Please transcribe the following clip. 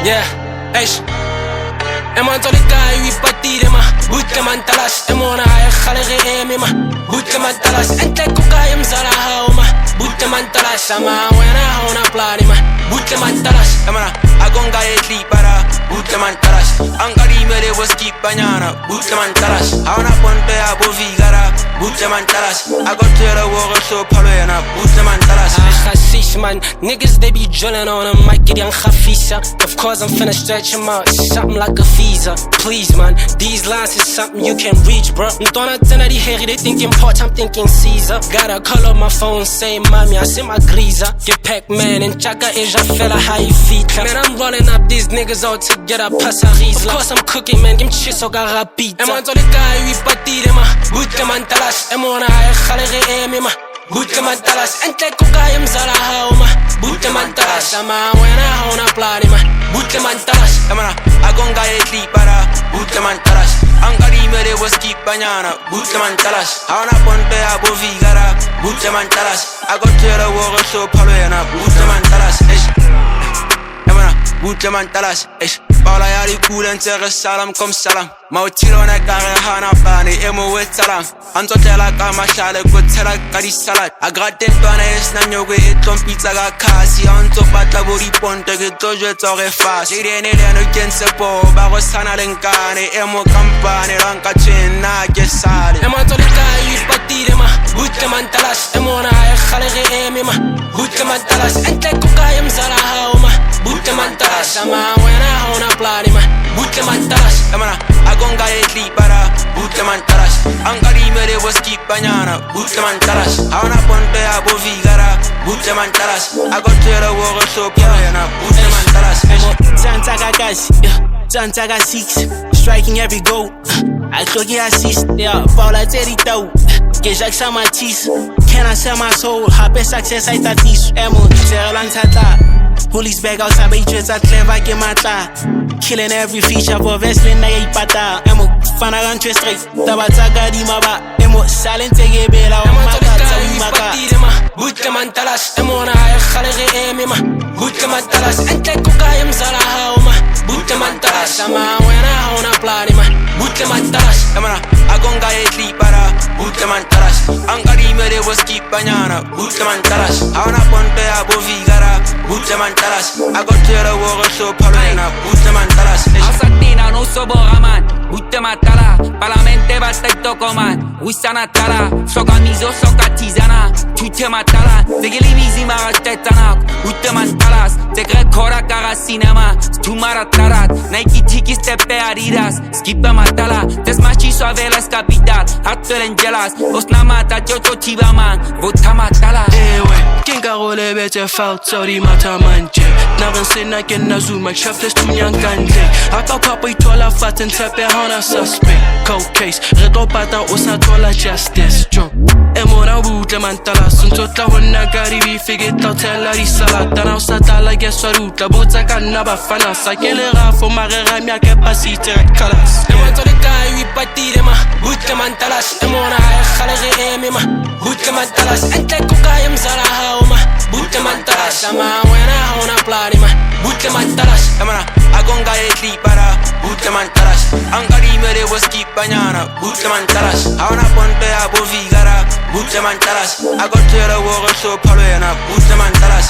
Yeah, eish. Eman tole guy we patire ma. Butle man Ntalas. Emona ay khalere eme ma. Butle man Ntalas. Ente ko kaya mzala hao ma. Butle man Ntalas. Ama wena hona plani ma. Butle man Ntalas. Emana agonga etli para. Butle man Ntalas. Angari mere was keep banyana. Butle man Ntalas. Auna ponte abo vigara. Butle man Ntalas. Agotera woro so paloena. Butle man Ntalas. Khasish man, niggas they be drilling on a mic, get young khafisa. Of course I'm finna stretch him out, something like a visa. Please man, these lines is something you can reach, bro. Don't attend hairy, they thinking pot, I'm thinking Caesar. Gotta call up my phone, say mommy, I see my greaser. Get Pac-Man and Chaka Asia fella how you feet. Man, I'm rolling up these niggas all together, pass a rizla. Of course I'm cooking, man, give me shit so got rapid. I'm on to the guy, we patire ma. Butle man Ntalas, I'm on a high khalere eme ma. Butle man Ntalas, ente ko kaya mzala hao ma. Butle man Ntalas, ama wena hona plani ma. Butle man Ntalas. Emana agonga etli para. Butle man Ntalas. Angari mere was keep banyana. Butle man Ntalas. Auna ponte abo vigara. Butle man Ntalas. Agotera woro so paloena. Butle man Ntalas. Emana Butle man Ntalas. Paula yari kulen tere salam kom salam. Mautiro na kare hana pani emo wet salam. Anto tela kama shale go tela kari salad. Agraten twana es na nyoge eton pizza ga kasi. Anto patla bori ponte ke toje tore fast. Jirene leno kense po bago sana lenkane. Emo kampane ranka chena ke sale. Emo to the guy you patire ma. Butle man Ntalas. Emo na ay khalere eme ma. Butle man Ntalas. Ente ko kaya mzala hao ma. Butle man Ntalas. Ama wena hona plani ma. Butle man Ntalas. Emana agonga etli para. Butle man Ntalas. Angari mere was keep banyana. Butle man Ntalas. Auna ponte abo vigara. Butle man Ntalas. Agotera woro so paloena. Butle man Ntalas. Zantaga guys, Zantaga 6, striking every goal. I took your assist, yeah, Paula Terry Tau. Que Jacques Samatis, can I sell my soul? Happy success, I tatis. Emo, Terran Tata. Police bag outside, but just at clever, get my tar. Killing every feature for wrestling, I pata. Emo, fan around straight. Tabataga di maba. Emo, silent, take a bell out. Butle man Ntalas. Emo na ay khalere eme ma. Butle man Ntalas. Ente ko kaya mzala hao ma. Butle man Ntalas. Ama wena hona plani ma. Butle man Ntalas. Emana agonga etli para. Butle man Ntalas. Angari mere was keep banyana. Butle man Ntalas. Auna ponte abo vigara. Butle man Ntalas. Agotera woro so paloena. Butle man Ntalas. Asatina no soboraman. Butle man Ntalas. Parlamente basta y toko man. Wisana tala. Soka mizo soka tizana. Tute matala. Tegeli mizi marastetana. Butle man Ntalas. Tegre kora kara cinema. Stumara tarat. Nike tiki stepe Adidas. Skipa matala. Desmachi suave las capital. Hartel en jealous. Osna mata chocho chiba man. Vota matala. Ewe, kinga role bete fout. Sorry mata manje. Naran sena ken nazuma. Shafles tu nyankanje. Aka papa itola faten tepe hana suspect. Cold case. Redo patan osa tola justice. Emona Butle man Ntalas. Untotla hona garibi figita tela di salad. Tana usatala geswa ruta. Buta kana bafana. Sakele rafo marera mia capacity kalas. Emo to the guy we patire ma. Butle man Ntalas. Emo na ay khalere eme ma. Butle man Ntalas. Ente ko kaya mzala hao ma. Butle man Ntalas. Ama wena hona plani ma. Butle man Ntalas. Emana agonga etli para. Butle man Ntalas. Angari mere was keep banyana. Butle man Ntalas. Auna ponte abo vigara. Butle man Ntalas. Agotera woro so paloena. Butle man Ntalas.